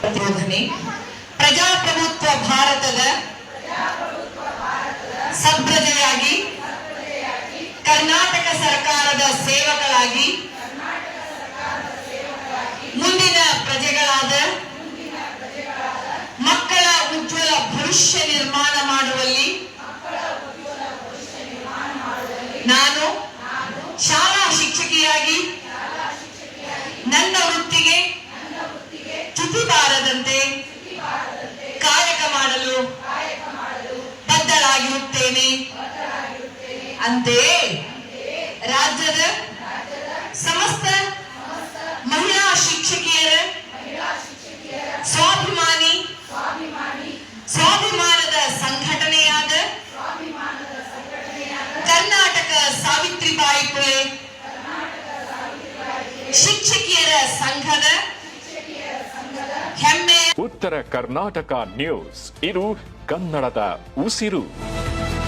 ಬೋಧನೆ ಪ್ರಜಾಪ್ರಭುತ್ವ ಭಾರತದ ಸದ್ಪ್ರಜೆಯಾಗಿ ಕರ್ನಾಟಕ ಸರ್ಕಾರದ ಸೇವಕರಾಗಿ ಮುಂದಿನ ಪ್ರಜೆಗಳಾದ ಮಕ್ಕಳ ಉಜ್ವಲ ಭವಿಷ್ಯ ನಿರ್ಮಾಣ ಮಾಡುವಲ್ಲಿ ನಾನು ಶಾಲಾ ಶಿಕ್ಷಕಿಯಾಗಿ ನನ್ನ ವೃತ್ತಿಗೆ ಚ್ಯುತಿ ಬಾರದಂತೆ ಕಾಯಕ ಮಾಡಲು ಬದ್ಧರಾಗಿರುತ್ತೇನೆ. ಅಂತೆಯೇ ರಾಜ್ಯದ ಸಮಸ್ತ ಮಹಿಳಾ ಶಿಕ್ಷಕಿಯರ ಸ್ವಾಭಿಮಾನದ ಸಂಘಟನೆಯಾದ ಕರ್ನಾಟಕ ಸಾವಿತ್ರಿಬಾಯಿ ಫುಲೆ ಶಿಕ್ಷಕಿಯರ ಸಂಘದ ಹೆಮ್ಮೆ. ಉತ್ತರ ಕರ್ನಾಟಕ ನ್ಯೂಸ್, ಇದು ಕನ್ನಡದ ಉಸಿರು.